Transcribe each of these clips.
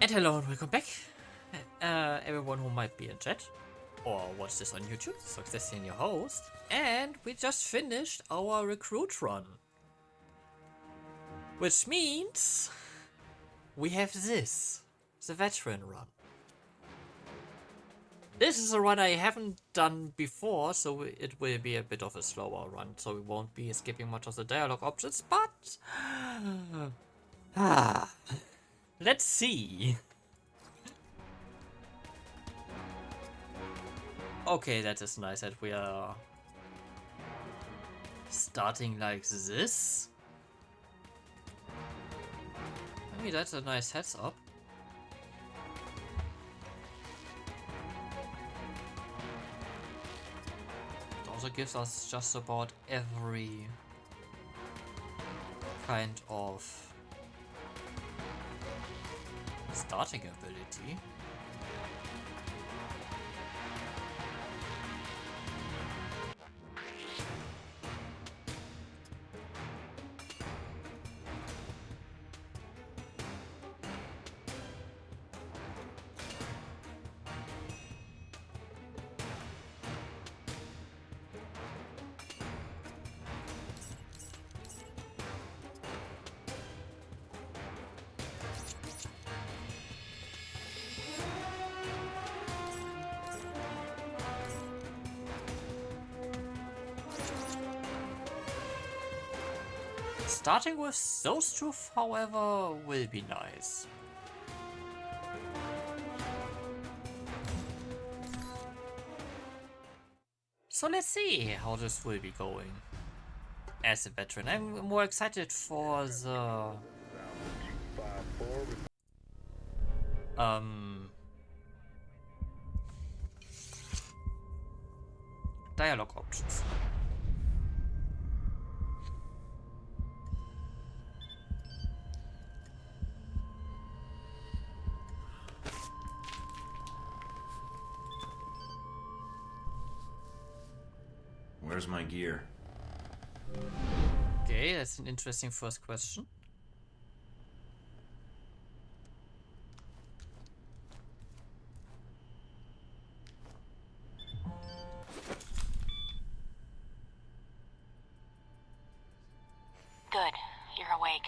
And hello and welcome back, everyone who might be in chat or watch this on YouTube. Success in your host, and we just finished our recruit run, which means we have this, the veteran run. This is a run I haven't done before, so it will be a bit of a slower run, so we won't be skipping much of the dialogue options, but let's see. Okay, that is nice that we are starting like this. I mean, that's a nice heads up. It also gives us just about every kind of starting ability. Starting with those two, however, will be nice. So let's see how this will be going as a veteran. I'm more excited for the dialogue options. Where's my gear? Okay, that's an interesting first question. Good, you're awake.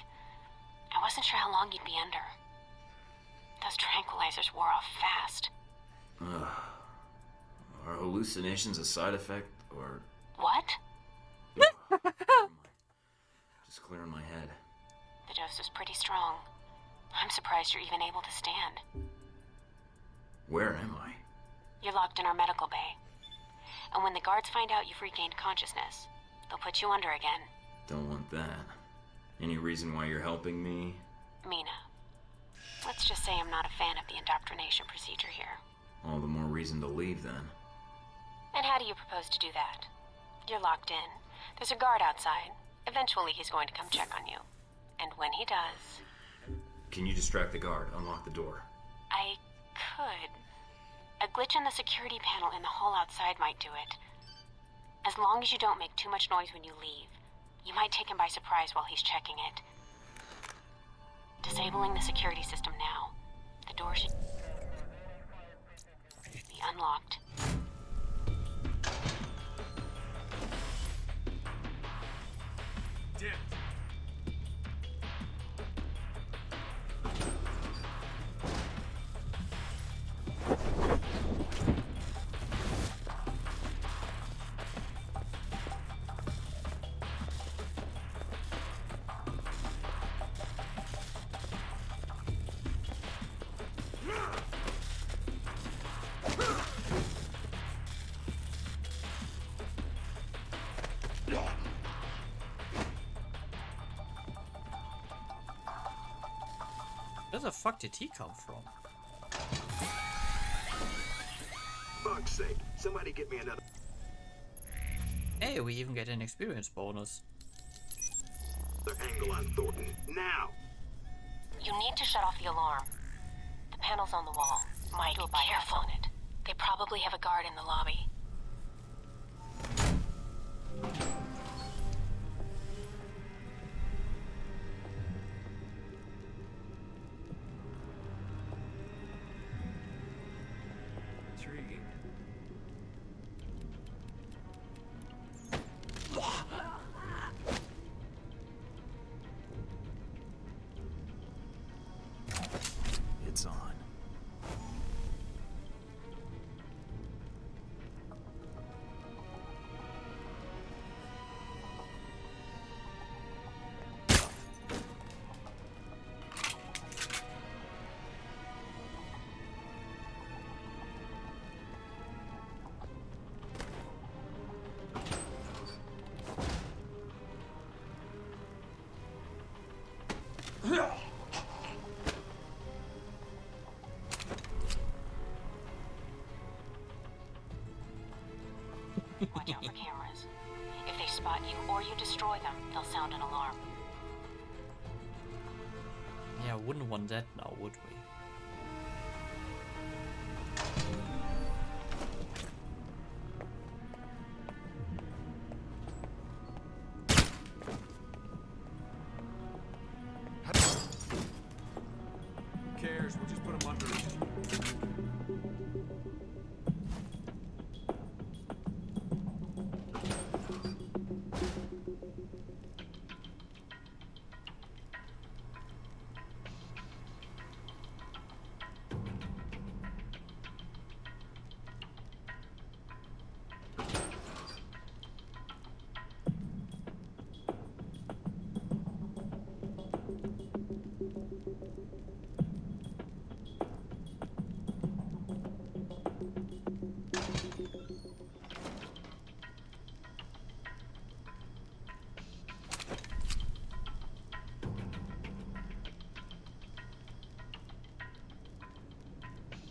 I wasn't sure how long you'd be under. Those tranquilizers wore off fast. Are hallucinations a side effect, or... What? Just clearing my head. The dose was pretty strong. I'm surprised you're even able to stand. Where am I? You're locked in our medical bay. And when the guards find out you've regained consciousness, they'll put you under again. Don't want that. Any reason why you're helping me? Mina. Let's just say I'm not a fan of the indoctrination procedure here. All the more reason to leave, then. And how do you propose to do that? You're locked in. There's a guard outside. Eventually he's going to come check on you. And when he does... Can you distract the guard? Unlock the door. I could. A glitch in the security panel in the hall outside might do it. As long as you don't make too much noise when you leave, you might take him by surprise while he's checking it. Disabling the security system now. The door should be unlocked. Dim. Where the fuck did he come from? Fuck's sake, somebody get me another. Hey, we even get an experience bonus. Angle on Thornton, now! You need to shut off the alarm. The panel's on the wall. Mike, be careful on it. They probably have a guard in the lobby. Watch out for cameras. If they spot you or you destroy them, they'll sound an alarm. Yeah, wouldn't want that now, would we? Who cares? We'll just put them under.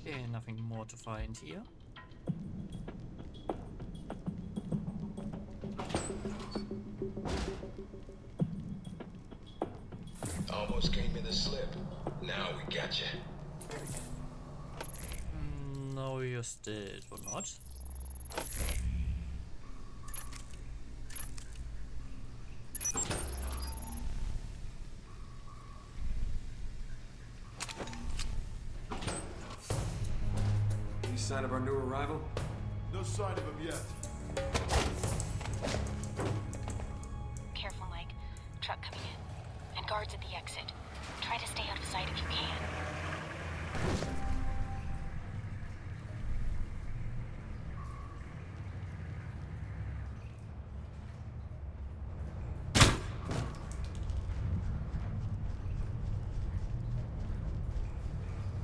Okay, nothing more to find here. Almost gave me the slip. Now we got you. No, you did or not. Any sign of our new arrival? No sign of him yet. Careful, Mike. Truck coming in. And guards at the exit. Try to stay out of sight if you can.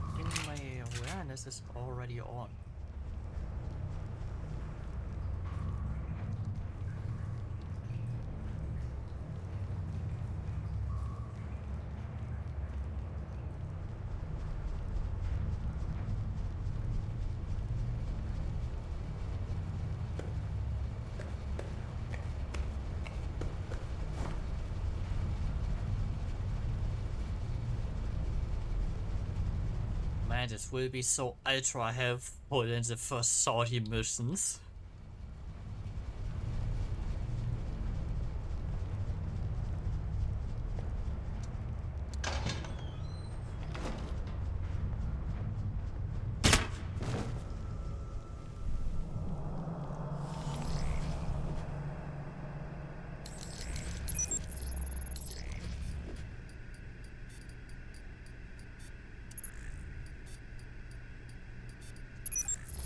I think my awareness is already on. Man, this will be so ultra helpful in the first sortie missions.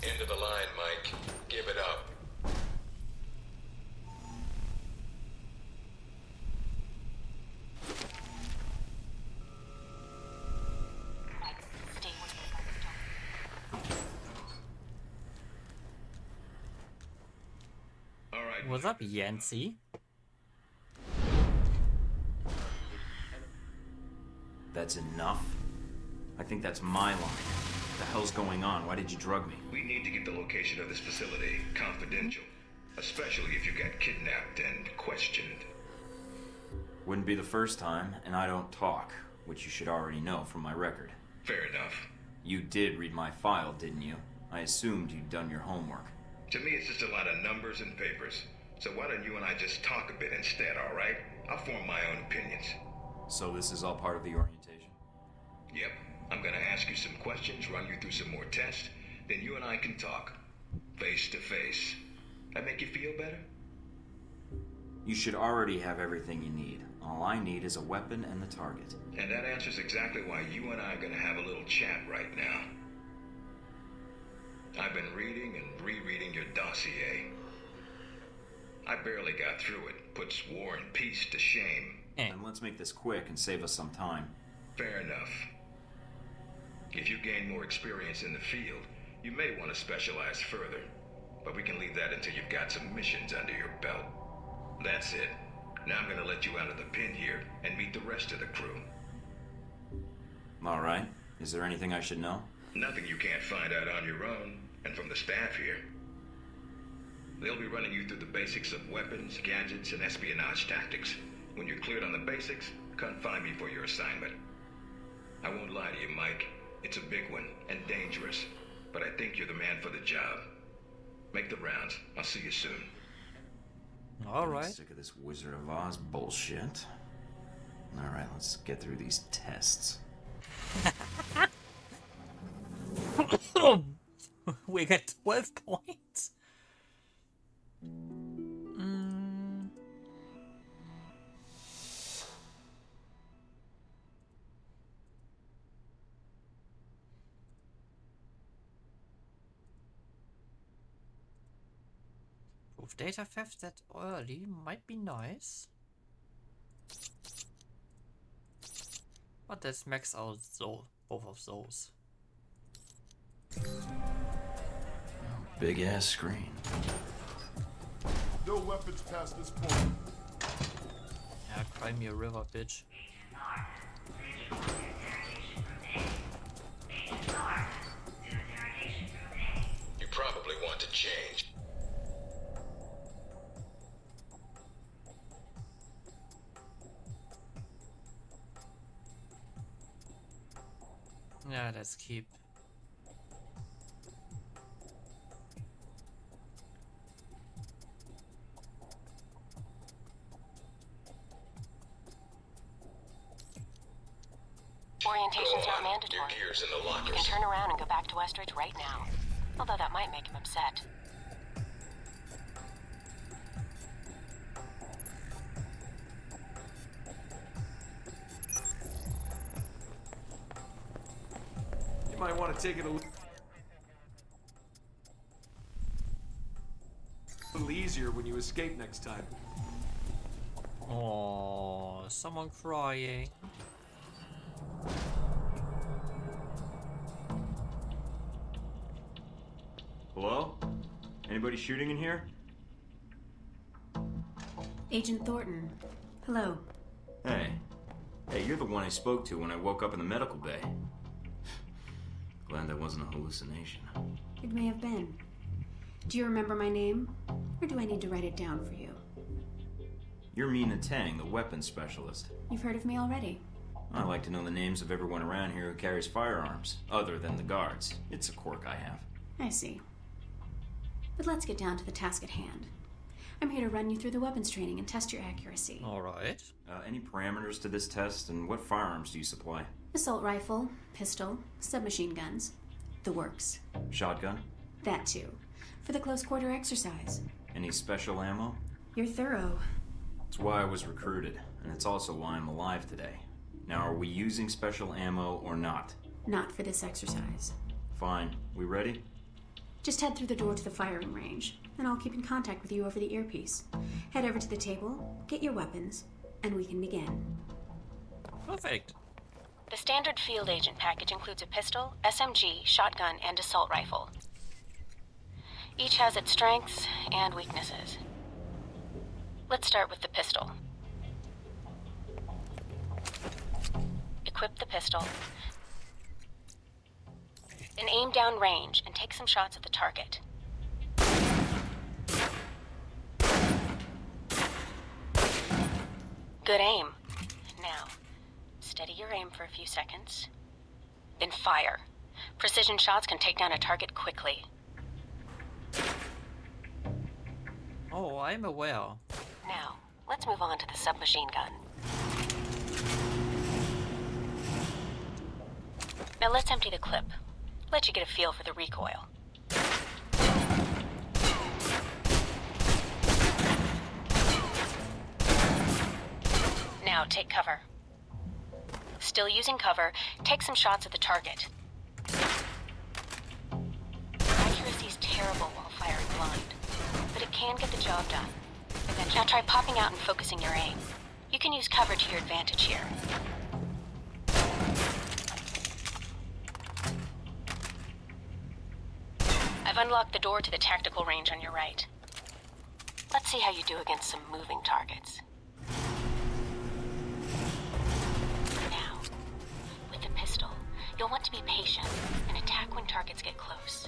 End of the line, Mike. Give it up. Mike, stay with the guards. All right. What's up, Yancy? That's enough? I think that's my line. What the hell's going on? Why did you drug me? We need to get the location of this facility confidential, especially if you got kidnapped and questioned. Wouldn't be the first time, and I don't talk, which you should already know from my record. Fair enough. You did read my file, didn't you? I assumed you'd done your homework. To me, it's just a lot of numbers and papers. So why don't you and I just talk a bit instead, all right? I'll form my own opinions. So this is all part of the orientation? Yep. I'm gonna ask you some questions, run you through some more tests, then you and I can talk. Face to face. That make you feel better? You should already have everything you need. All I need is a weapon and the target. And that answers exactly why you and I are gonna have a little chat right now. I've been reading and rereading your dossier. I barely got through it. Puts war and peace to shame. And let's make this quick and save us some time. Fair enough. If you gain more experience in the field, you may want to specialize further. But we can leave that until you've got some missions under your belt. That's it. Now I'm gonna let you out of the pen here and meet the rest of the crew. All right. Is there anything I should know? Nothing you can't find out on your own, and from the staff here. They'll be running you through the basics of weapons, gadgets, and espionage tactics. When you're cleared on the basics, come find me for your assignment. I won't lie to you, Mike. It's a big one, and dangerous. But I think you're the man for the job. Make the rounds. I'll see you soon. Alright. Sick of this Wizard of Oz bullshit. Alright, let's get through these tests. We got 12 points. Proof data theft that early might be nice. But let's max out both of those. Big ass screen. No weapons past this point. Yeah, cry me a river, bitch. You probably want to change. Yeah, let's keep. Orientation's not Your mandatory. gear's in the You lockers. can turn around and go back to Westridge right now. Although that might make him upset. You might want to take it a little easier when you escape next time. Oh, someone crying. Hello? Anybody shooting in here? Agent Thornton. Hello. Hey. Hey, you're the one I spoke to when I woke up in the medical bay. Glad that wasn't a hallucination. It may have been. Do you remember my name? Or do I need to write it down for you? You're Mina Tang, the weapons specialist. You've heard of me already. I like to know the names of everyone around here who carries firearms, other than the guards. It's a quirk I have. I see. But let's get down to the task at hand. I'm here to run you through the weapons training and test your accuracy. Alright. Any parameters to this test, and what firearms do you supply? Assault rifle, pistol, submachine guns. The works. Shotgun? That too. For the close quarter exercise. Any special ammo? You're thorough. It's why I was recruited, and it's also why I'm alive today. Now, are we using special ammo or not? Not for this exercise. Fine. We ready? Just head through the door to the firing range, and I'll keep in contact with you over the earpiece. Head over to the table, get your weapons, and we can begin. Perfect. The standard field agent package includes a pistol, SMG, shotgun, and assault rifle. Each has its strengths and weaknesses. Let's start with the pistol. Equip the pistol. Then aim down range and take some shots at the target. Good aim. Now, steady your aim for a few seconds. Then fire. Precision shots can take down a target quickly. Oh, I'm aware. Now, let's move on to the submachine gun. Now let's empty the clip. Let you get a feel for the recoil. Now take cover. Still using cover, take some shots at the target. Accuracy's terrible while firing blind, but it can get the job done. Now try popping out and focusing your aim. You can use cover to your advantage here. I've unlocked the door to the tactical range on your right. Let's see how you do against some moving targets. Now, with the pistol, you'll want to be patient and attack when targets get close.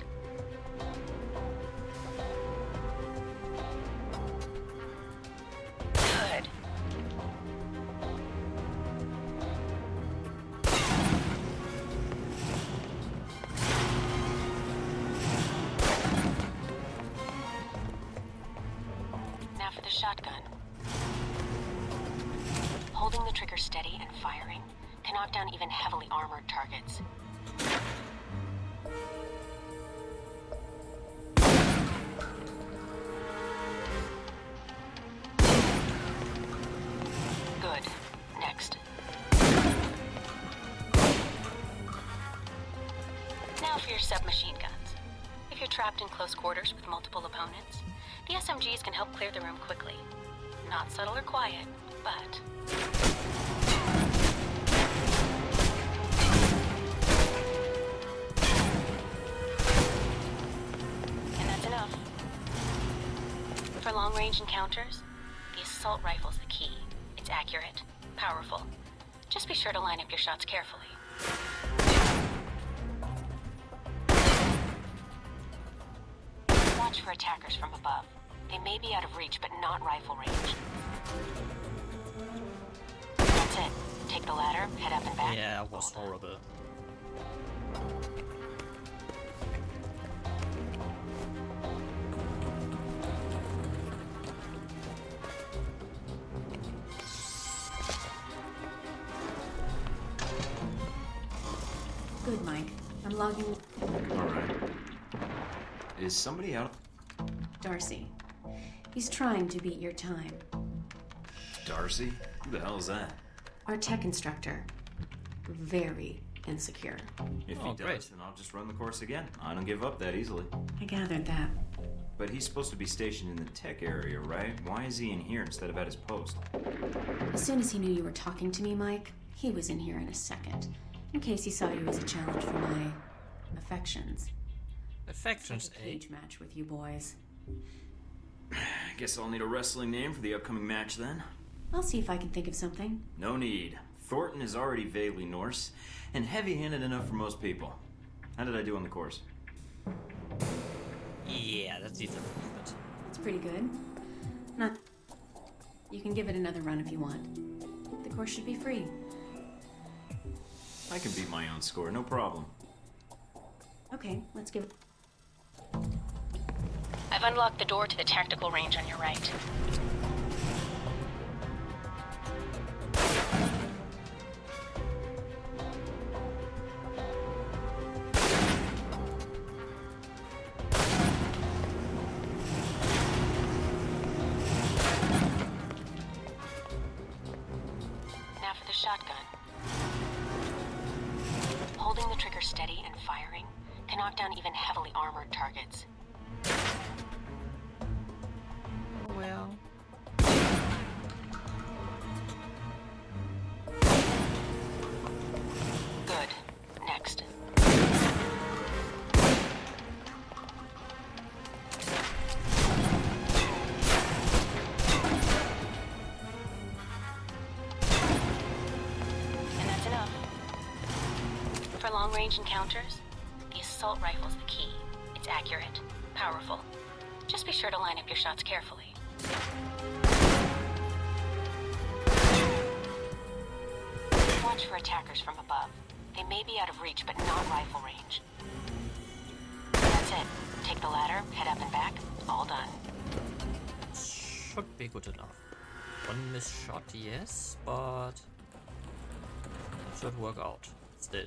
Now for the shotgun. Holding the trigger steady and firing can knock down even heavily armored targets. Good. Next. Now for your submachine guns. If you're trapped in close quarters with multiple opponents, the SMGs can help clear the room quickly. Not subtle or quiet, but... And that's enough. For long-range encounters, the assault rifle's the key. It's accurate, powerful. Just be sure to line up your shots carefully. Watch for attackers from above. They may be out of reach, but not rifle range. That's it. Take the ladder, head up and back. Yeah, it was horrible. Good, Mike. I'm logging... Alright. Is somebody out? Darcy. He's trying to beat your time. Darcy? Who the hell is that? Our tech instructor. Very insecure. If Oh, he does, great. then I'll just run the course again. I don't give up that easily. I gathered that. But he's supposed to be stationed in the tech area, right? Why is he in here instead of at his post? As soon as he knew you were talking to me, Mike, he was in here in a second. In case he saw you as a challenge for my affections. Affections, Like a cage match with you boys. I guess I'll need a wrestling name for the upcoming match then. I'll see if I can think of something. No need. Thornton is already vaguely Norse, and heavy-handed enough for most people. How did I do on the course? Yeah, that's easy improvement. It's pretty good. Not... You can give it another run if you want. The course should be free. I can beat my own score, no problem. Okay, let's give it... I've unlocked the door to the tactical range on your right. Now for the shotgun. Holding the trigger steady and firing can knock down even heavily armored targets. Well... Good. Next. And that's enough. For long-range encounters, the assault rifle's the key. It's accurate, powerful. Just be sure to line up your shots carefully. Watch for attackers from above. They may be out of reach, but not rifle range. That's it. Take the ladder, head up and back. All done. Should be good enough. One missed shot, yes, but... It should work out. Still.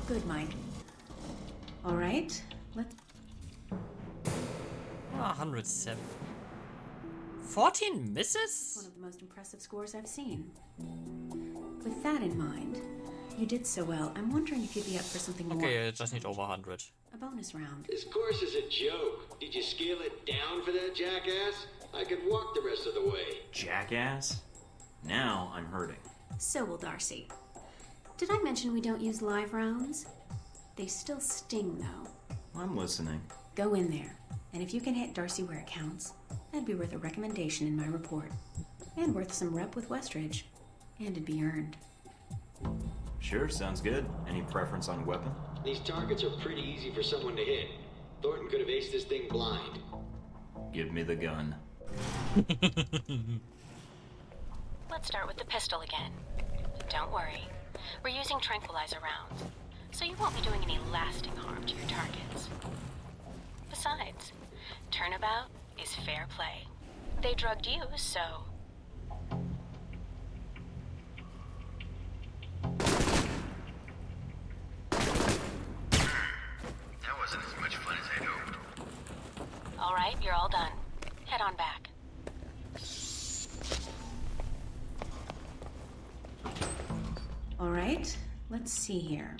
Good, Mike. All right, let's... 107. 14 misses? One of the most impressive scores I've seen. With that in mind, you did so well. I'm wondering if you'd be up for something more. Okay, I just need over 100. A bonus round. This course is a joke. Did you scale it down for that jackass? I could walk the rest of the way. Jackass? Now I'm hurting. So will Darcy. Did I mention we don't use live rounds? They still sting, though. I'm listening. Go in there, and if you can hit Darcy where it counts, that'd be worth a recommendation in my report. And worth some rep with Westridge. And it'd be earned. Sure, sounds good. Any preference on weapon? These targets are pretty easy for someone to hit. Thornton could have aced this thing blind. Give me the gun. Let's start with the pistol again. Don't worry. We're using tranquilizer rounds. so you won't be doing any lasting harm to your targets. Besides, turnabout is fair play. They drugged you, so... That wasn't as much fun as I'd hoped. Alright, you're all done. Head on back. All right, let's see here.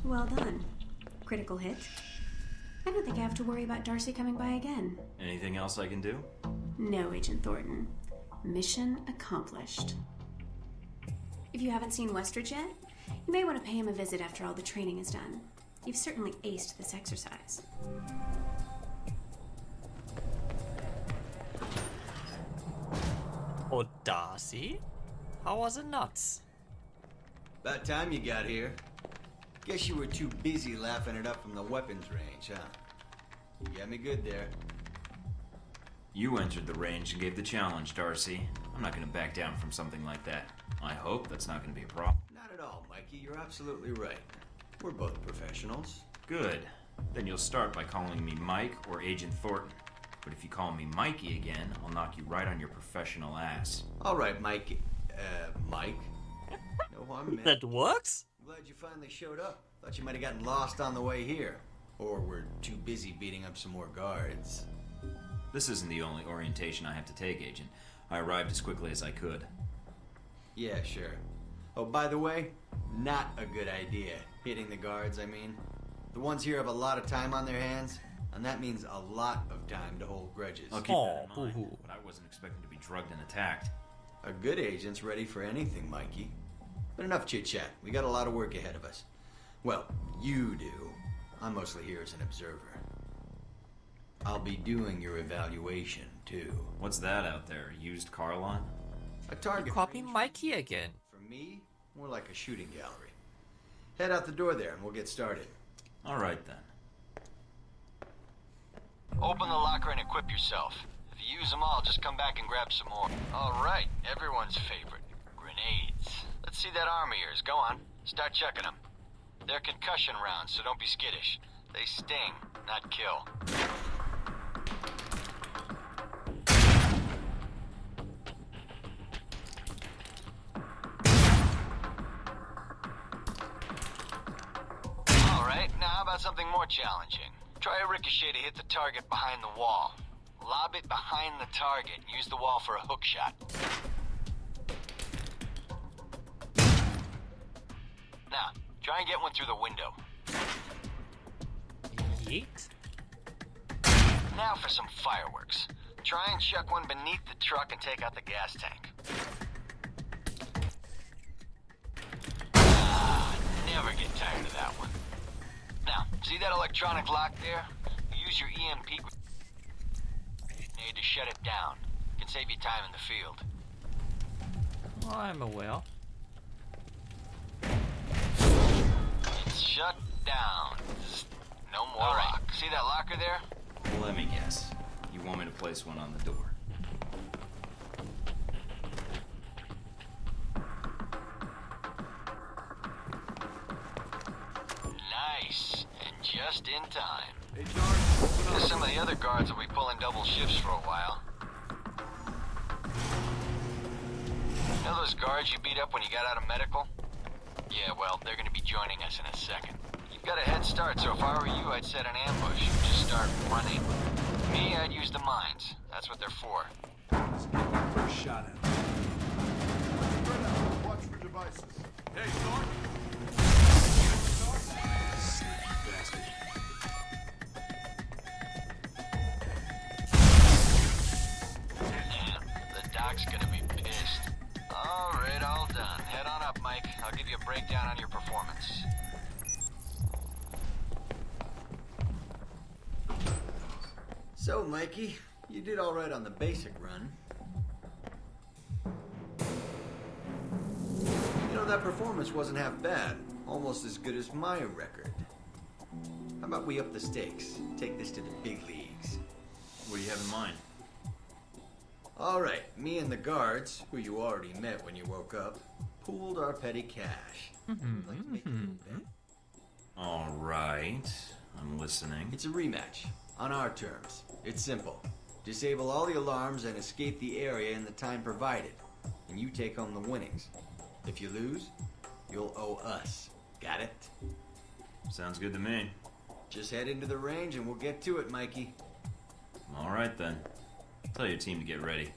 Well done. Critical hit. I don't think I have to worry about Darcy coming by again. Anything else I can do? No, Agent Thornton. Mission accomplished. If you haven't seen Westridge yet, you may want to pay him a visit after all the training is done. You've certainly aced this exercise. Oh, Darcy? How was it nuts? About time you got here. Guess you were too busy laughing it up from the weapons range, huh? You got me good there. You entered the range and gave the challenge, Darcy. I'm not gonna back down from something like that. I hope that's not gonna be a problem. Not at all, Mikey. You're absolutely right. We're both professionals. Good. Then you'll start by calling me Mike or Agent Thornton. But if you call me Mikey again, I'll knock you right on your professional ass. All right, Mike. Mike. No harm meant. That works? I'm glad you finally showed up. Thought you might have gotten lost on the way here. Or were too busy beating up some more guards. This isn't the only orientation I have to take, Agent. I arrived as quickly as I could. Yeah, sure. Oh, by the way, not a good idea. Hitting the guards, I mean. The ones here have a lot of time on their hands, and that means a lot of time to hold grudges. I'll keep that in mind, boo-hoo. but I wasn't expecting to be drugged and attacked. A good agent's ready for anything, Mikey. But enough chit-chat. We got a lot of work ahead of us. Well, you do. I'm mostly here as an observer. I'll be doing your evaluation, too. What's that out there? A used car lot? A target Copy range Mikey again. for me, more like a shooting gallery. Head out the door there and we'll get started. All right, then. Open the locker and equip yourself. If you use them all, just come back and grab some more. All right, everyone's favorite. Grenades. Let's see that arm of yours. Go on. Start checking them. They're concussion rounds, so don't be skittish. They sting, not kill. All right, now how about something more challenging? Try a ricochet to hit the target behind the wall. Lob it behind the target and use the wall for a hook shot. Now, try and get one through the window. Yeet. Now for some fireworks. Try and chuck one beneath the truck and take out the gas tank. Never get tired of that one. Now, see that electronic lock there? Use your EMP grenade to shut it down. It can save you time in the field. I'm aware. It's shut down. No more lock. See that locker there? Let me guess. You want me to place one on the door? Nice. And just in time. Hey, Darcy, open Guess up. some of the other guards will be pulling double shifts for a while. You know those guards you beat up when you got out of medical? Yeah, well, they're gonna be joining us in a second. You've got a head start, so if I were you, I'd set an ambush. Just start running. Me, I'd use the mines. That's what they're for. Let's get the first shot at him. Spread out. Watch for devices. Hey, Thornton! Sneaky bastard. Damn, the doc's gonna be pissed. All right, all done. Head on up, Mike. I'll give you a breakdown on your performance. So, Mikey, you did all right on the basic run. You know, that performance wasn't half bad. Almost as good as my record. How about we up the stakes? Take this to the big leagues. What do you have in mind? All right, me and the guards, who you already met when you woke up, pooled our petty cash. Like to make a little bet. All right. I'm listening. It's a rematch, on our terms. It's simple. Disable all the alarms and escape the area in the time provided, and you take home the winnings. If you lose, you'll owe us. Got it? Sounds good to me. Just head into the range and we'll get to it, Mikey. All right, then. Tell your team to get ready.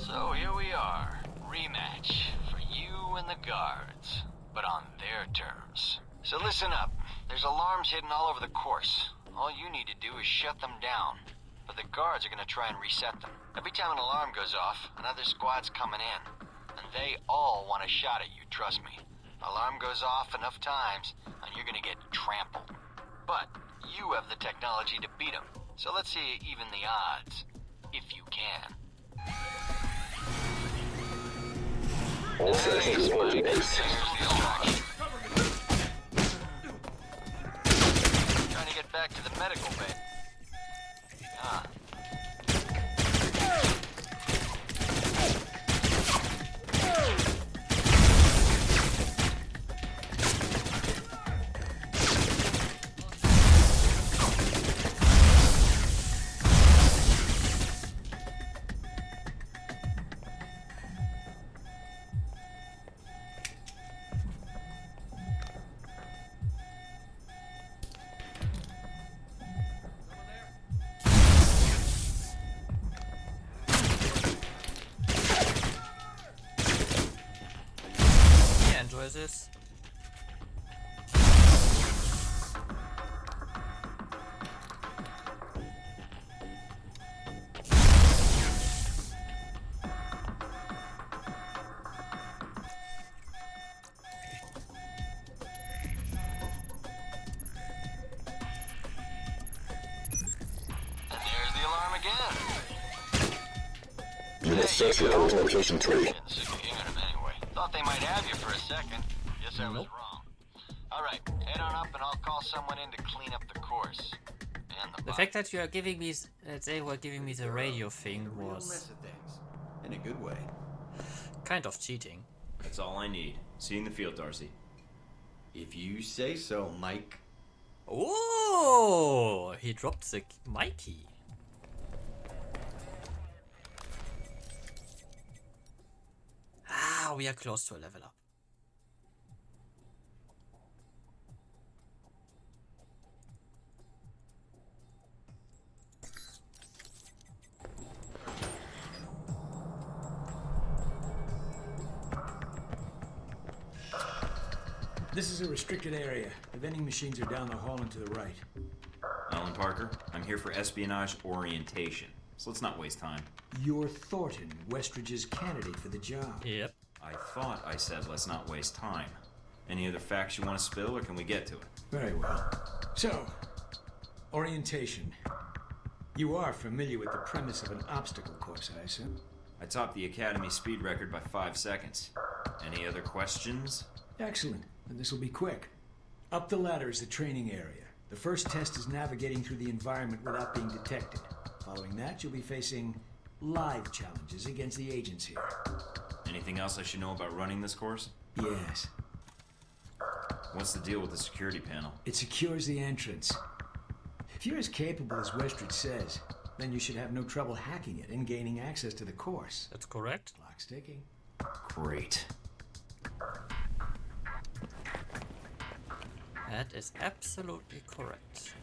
So here we are. Rematch for you and the guards, but on their terms. So listen up. There's alarms hidden all over the course. All you need to do is shut them down. But the guards are gonna try and reset them. Every time an alarm goes off, another squad's coming in. And they all want a shot at you, trust me. Alarm goes off enough times, and you're gonna get trampled. But you have the technology to beat them. So let's see you even the odds. If you can. All sections report to base. Trying to get back to the medical bay. Ah. Enjoy this. There's the alarm again. Unit 6 report location 3. Getting sick of hearing them anyway. Thought they might have you for a second. Guess I was wrong. Alright, head on up and I'll call someone in to clean up the course. And The fact that you are giving me, they were giving me the radio thing Real was mess of things. In a good way. kind of cheating. That's all I need. See you in the field, Darcy. If you say so, Mike. Oh, he dropped the Mikey. Ah, we are close to a level up. This is a restricted area. The vending machines are down the hall and to the right. Alan Parker, I'm here for espionage orientation. So let's not waste time. You're Thornton, Westridge's candidate for the job. Yep. I thought I said let's not waste time. Any other facts you want to spill, or can we get to it? Very well. So, orientation. You are familiar with the premise of an obstacle course, I assume? I topped the Academy speed record by 5 seconds. Any other questions? Excellent. And this will be quick. Up the ladder is the training area. The first test is navigating through the environment without being detected. Following that, you'll be facing live challenges against the agents here. Anything else I should know about running this course? Yes. What's the deal with the security panel? It secures the entrance. If you're as capable as Westridge says, then you should have no trouble hacking it and gaining access to the course. That's correct. Clock's ticking. Great. That is absolutely correct.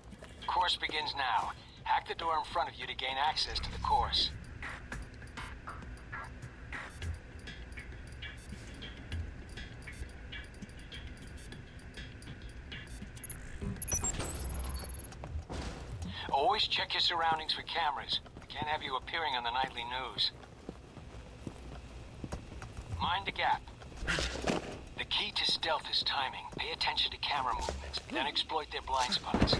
Course begins now. Hack the door in front of you to gain access to the course. Always check your surroundings for cameras. Can't have you appearing on the nightly news. Mind the gap. The key to stealth is timing. Pay attention to camera movements, then exploit their blind spots.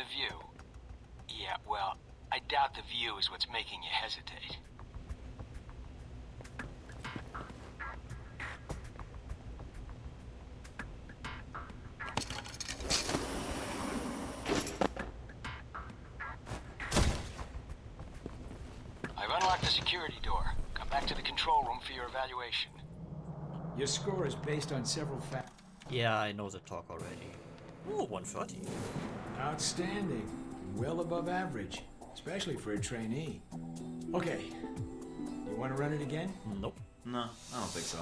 the view? Yeah, well, I doubt the view is what's making you hesitate. I've unlocked the security door. Come back to the control room for your evaluation. Your score is based on several factors. Yeah, I know the talk already. Ooh, 130. Outstanding. Well above average, especially for a trainee. Okay. You want to run it again? Nope. No, I don't think so.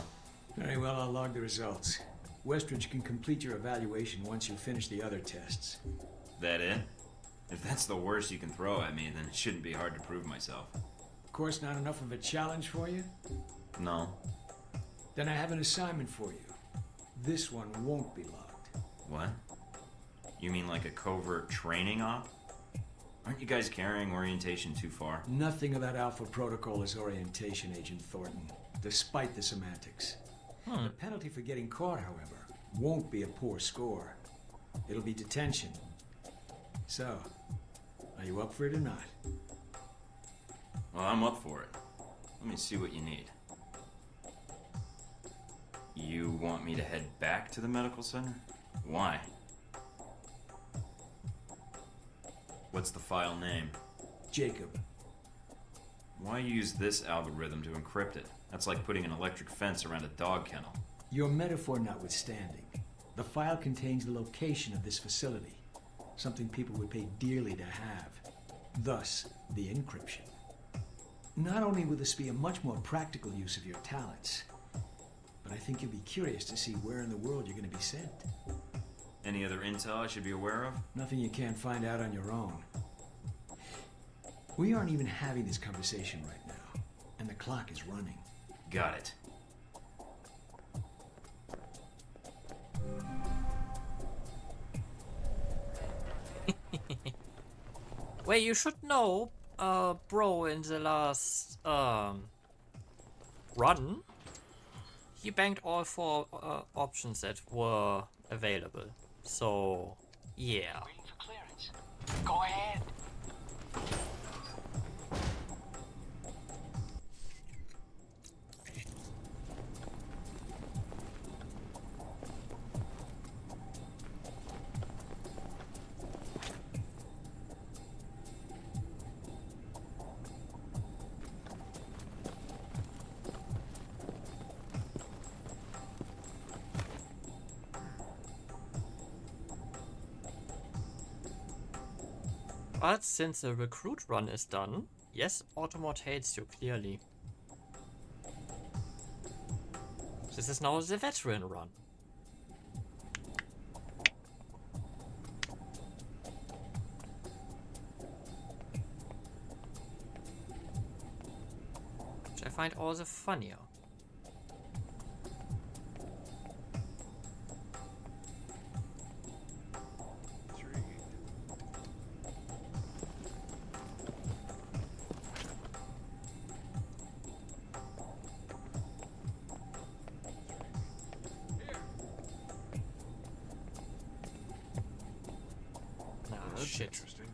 Very well, I'll log the results. Westridge can complete your evaluation once you finish the other tests. That it? If that's the worst you can throw at me, then it shouldn't be hard to prove myself. Of course, not enough of a challenge for you? No. Then I have an assignment for you. This one won't be logged. What? You mean like a covert training op? Aren't you guys carrying orientation too far? Nothing about Alpha Protocol is orientation, Agent Thornton, despite the semantics. The penalty for getting caught, however, won't be a poor score. It'll be detention. So, are you up for it or not? Well, I'm up for it. Let me see what you need. You want me to head back to the medical center? Why? What's the file name? Jacob. Why use this algorithm to encrypt it? That's like putting an electric fence around a dog kennel. Your metaphor notwithstanding, the file contains the location of this facility, something people would pay dearly to have. Thus, the encryption. Not only will this be a much more practical use of your talents, but I think you'll be curious to see where in the world you're going to be sent. Any other intel I should be aware of? Nothing you can't find out on your own. We aren't even having this conversation right now, and the clock is running. Got it. Wait, you should know, bro, in the last, run, he banked all 4 options that were available. So, yeah. Waiting for clearance. Go ahead. But since the recruit run is done, yes, Automod hates you, clearly. This is now the veteran run. Which I find all the funnier. Shit. Interesting.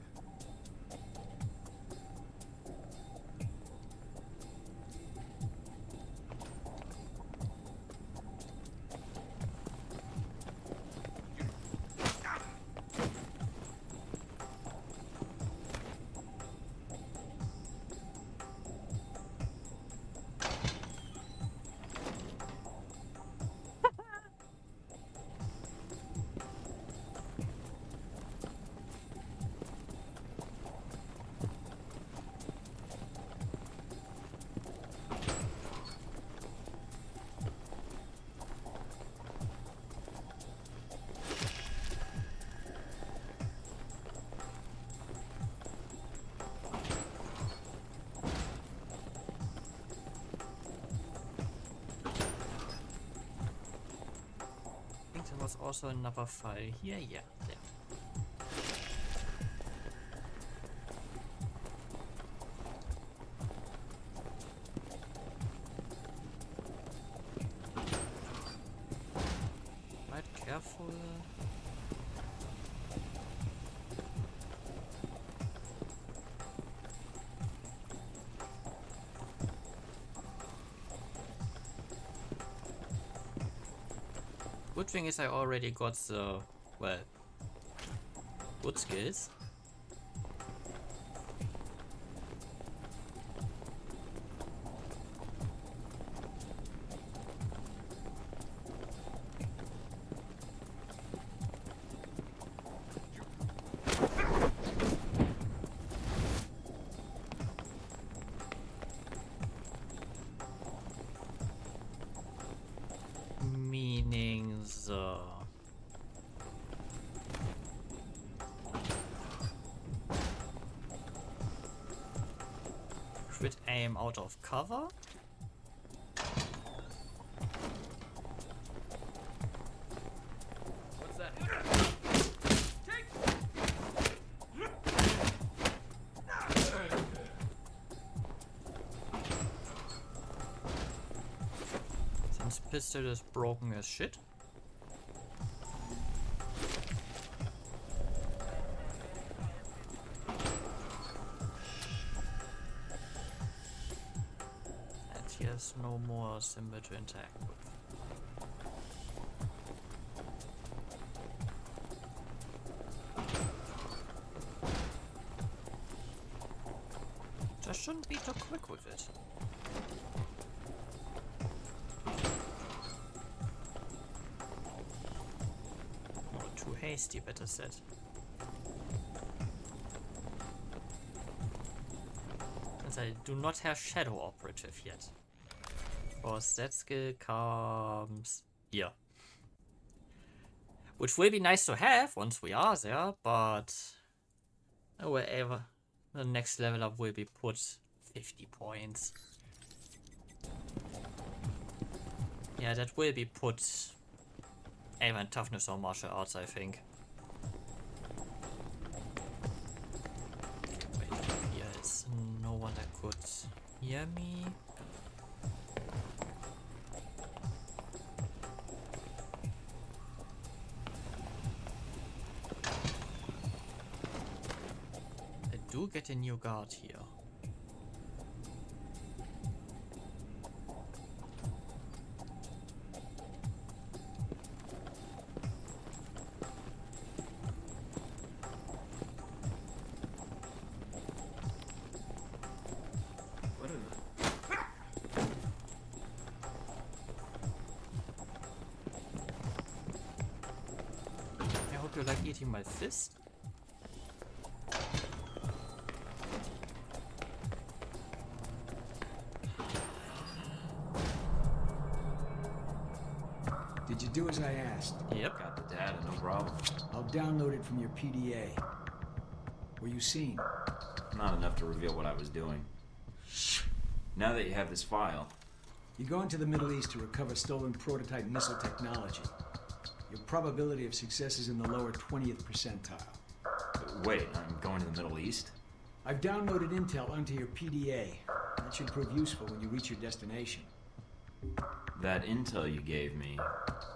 There was also another file here, yeah, there. Quite careful. Good thing is I already got the, well, good skills. Meaning the... Crit aim out of cover? What's that? Since pistol is broken as shit. And he has no more symbol to interact with. Just shouldn't be too quick with it. Or too hasty, better said. Since I do not have Shadow Operative yet. Because that skill comes here. Which will be nice to have once we are there, but wherever the next level up will be put 50 points. Yeah, that will be put either in toughness or martial arts, I think. Wait, here is no one that could hear me. I do get a new guard here. I hope you like eating my fist. Did you do as I asked? Yep. Got the data, no problem. I'll download it from your PDA. Were you seen? Not enough to reveal what I was doing. Now that you have this file... You go into the Middle East to recover stolen prototype missile technology. Your probability of success is in the lower 20th percentile. Wait, I'm going to the Middle East? I've downloaded intel onto your PDA. That should prove useful when you reach your destination. That intel you gave me,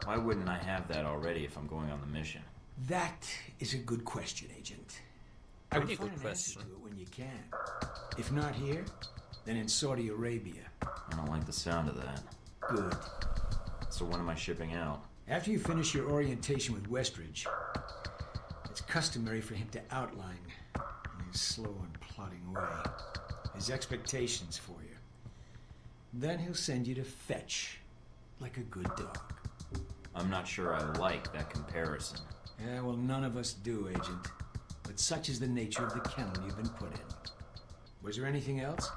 why wouldn't I have that already if I'm going on the mission? That is a good question, Agent. I Pretty would find good an answer question. to it when you can. If not here, then in Saudi Arabia. I don't like the sound of that. Good. So when am I shipping out? After you finish your orientation with Westridge, it's customary for him to outline, in his slow and plodding way, his expectations for you. Then he'll send you to fetch, like a good dog. I'm not sure I like that comparison. Yeah, well, none of us do, Agent. But such is the nature of the kennel you've been put in. Was there anything else?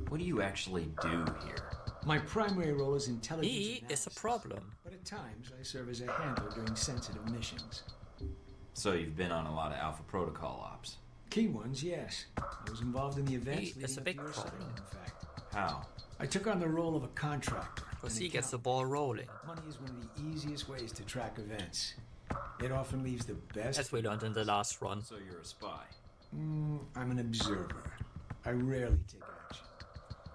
What do you actually do here? My primary role is intelligence He is analysis, a problem. but at times I serve as a handler during sensitive missions. So you've been on a lot of Alpha Protocol ops. Key ones, yes. I was involved in the events He is a leading up big to your problem. assignment, in fact. How? I took on the role of a contractor. Because an he gets the accountant. ball rolling. Money is one of the easiest ways to track events. It often leaves the best. As we learned in the last run. So you're a spy. I'm an observer. I rarely take action.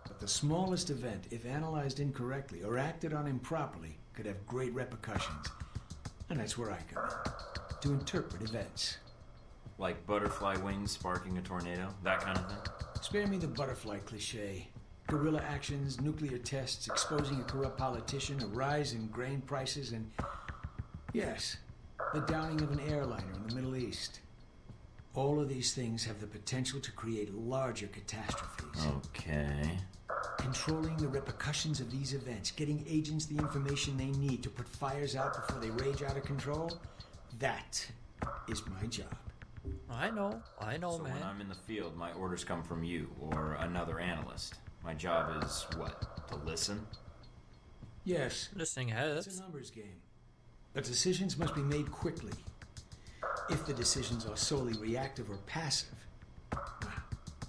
But the smallest event, if analyzed incorrectly or acted on improperly, could have great repercussions. And that's where I come in. To interpret events. Like butterfly wings sparking a tornado? That kind of thing? Spare me the butterfly cliche. Guerrilla actions, nuclear tests, exposing a corrupt politician, a rise in grain prices, and Yes, the downing of an airliner in the Middle East. All of these things have the potential to create larger catastrophes. Okay. Controlling the repercussions of these events, getting agents the information they need to put fires out before they rage out of control, that is my job. I know, So man. when I'm in the field, my orders come from you or another analyst. My job is what? To listen? Yes, Listening it's helps. a numbers game. But decisions must be made quickly. If the decisions are solely reactive or passive,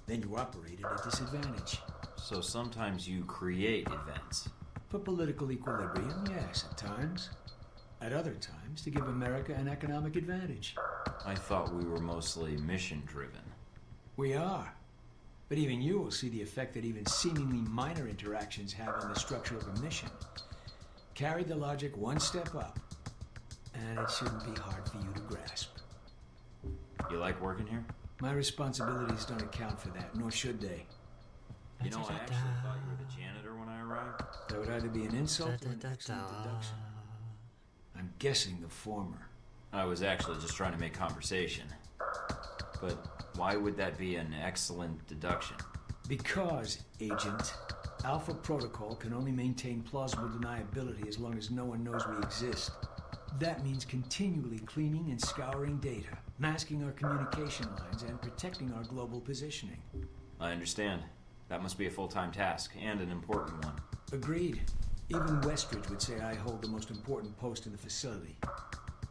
then you operate at a disadvantage. So sometimes you create events. For political equilibrium, yes, at times. At other times, to give America an economic advantage. I thought we were mostly mission-driven. We are. But even you will see the effect that even seemingly minor interactions have on the structure of a mission. Carry the logic one step up, and it shouldn't be hard for you to grasp. You like working here? My responsibilities don't account for that, nor should they. You know, I actually thought you were the janitor when I arrived. That would either be an insult or an excellent deduction. I'm guessing the former. I was actually just trying to make conversation. But why would that be an excellent deduction? Because, Agent, Alpha Protocol can only maintain plausible deniability as long as no one knows we exist. That means continually cleaning and scouring data, masking our communication lines, and protecting our global positioning. I understand. That must be a full-time task, and an important one. Agreed. Even Westridge would say I hold the most important post in the facility.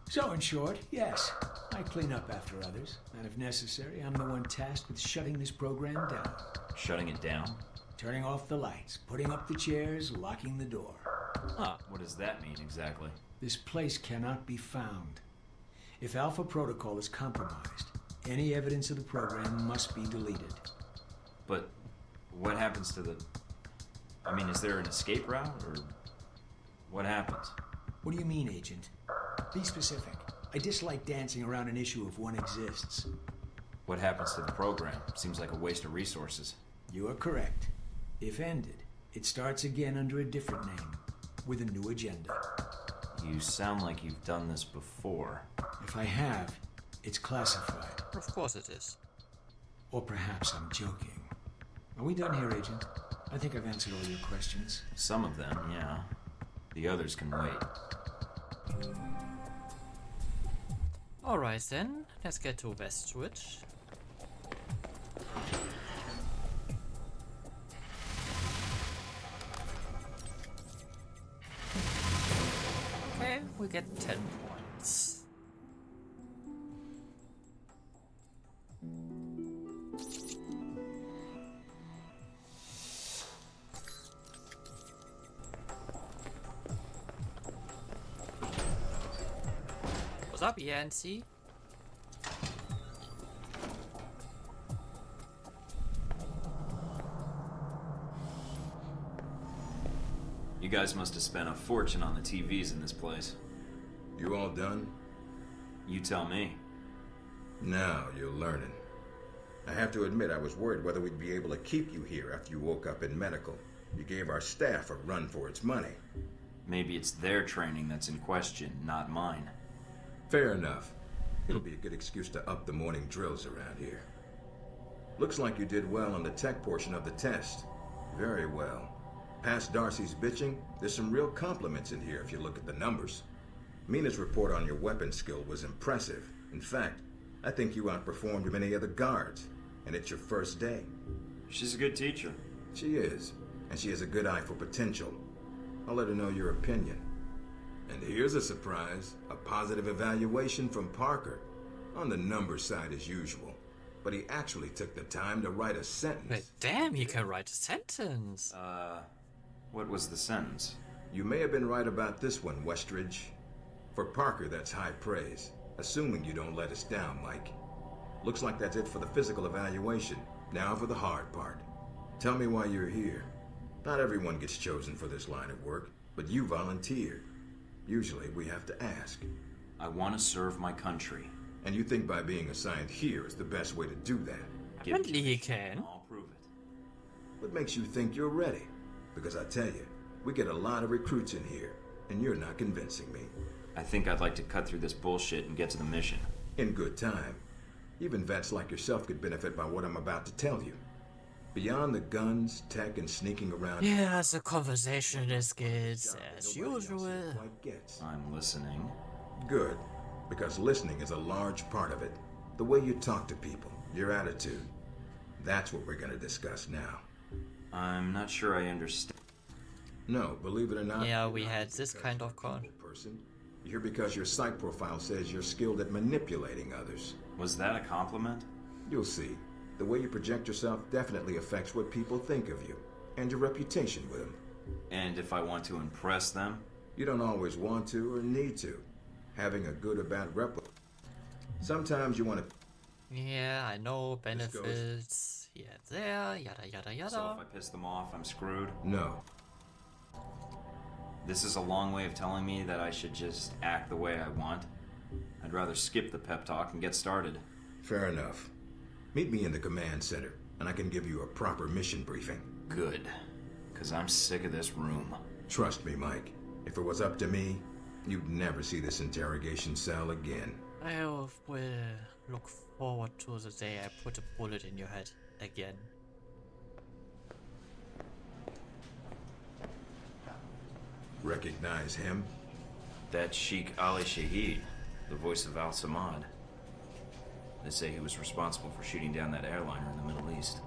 So, in short, yes, I clean up after others, and if necessary, I'm the one tasked with shutting this program down. Shutting it down? Turning off the lights, putting up the chairs, locking the door. Huh, what does that mean exactly? This place cannot be found. If Alpha Protocol is compromised, any evidence of the program must be deleted. But what happens to the... I mean, is there an escape route, or what happens? What do you mean, Agent? Be specific. I dislike dancing around an issue if one exists. What happens to the program? Seems like a waste of resources. You are correct. If ended, it starts again under a different name, with a new agenda. You sound like you've done this before. If I have, it's classified. Of course it is. Or perhaps I'm joking. Are we done here, Agent? I think I've answered all your questions. Some of them, yeah. The others can wait. Alright then, let's get to Westridge. Okay, we get 10 points. What's up, Yancy? You guys must have spent a fortune on the TVs in this place. You all done? You tell me. Now you're learning. I have to admit I was worried whether we'd be able to keep you here after you woke up in medical. You gave our staff a run for its money. Maybe it's their training that's in question, not mine. Fair enough. It'll be a good excuse to up the morning drills around here. Looks like you did well on the tech portion of the test. Very well. Past Darcy's bitching, there's some real compliments in here if you look at the numbers. Mina's report on your weapon skill was impressive. In fact, I think you outperformed many of the guards, and it's your first day. She's a good teacher. She is, and she has a good eye for potential. I'll let her know your opinion. And here's a surprise, a positive evaluation from Parker. On the numbers side as usual, but he actually took the time to write a sentence. Wait, damn, he can write a sentence. What was the sentence? You may have been right about this one, Westridge. For Parker, that's high praise. Assuming you don't let us down, Mike. Looks like that's it for the physical evaluation. Now for the hard part. Tell me why you're here. Not everyone gets chosen for this line of work, but you volunteered. Usually we have to ask. I want to serve my country. And you think by being assigned here is the best way to do that? Apparently he can. I'll prove it. What makes you think you're ready? Because I tell you, we get a lot of recruits in here, and you're not convincing me. I think I'd like to cut through this bullshit and get to the mission. In good time. Even vets like yourself could benefit by what I'm about to tell you. Beyond the guns, tech, and sneaking around... Yeah, the conversationalist gets as usual. I'm listening. Good, because listening is a large part of it. The way you talk to people, your attitude. That's what we're going to discuss now. I'm not sure I understand. No, believe it or not... Yeah, we had this kind of con. You're here because your psych profile says you're skilled at manipulating others. Was that a compliment? You'll see. The way you project yourself definitely affects what people think of you, and your reputation with them. And if I want to impress them? You don't always want to or need to. Having a good or bad rep. Sometimes you want to... Yeah, I know, benefits. Yeah, there, yada yada yada. So if I piss them off, I'm screwed? No. This is a long way of telling me that I should just act the way I want. I'd rather skip the pep talk and get started. Fair enough. Meet me in the command center, and I can give you a proper mission briefing. Good. Because I'm sick of this room. Trust me, Mike. If it was up to me, you'd never see this interrogation cell again. I will look forward to the day I put a bullet in your head again. Recognize him? That's Sheikh Ali Shahid, the voice of Al-Samad. They say he was responsible for shooting down that airliner in the Middle East.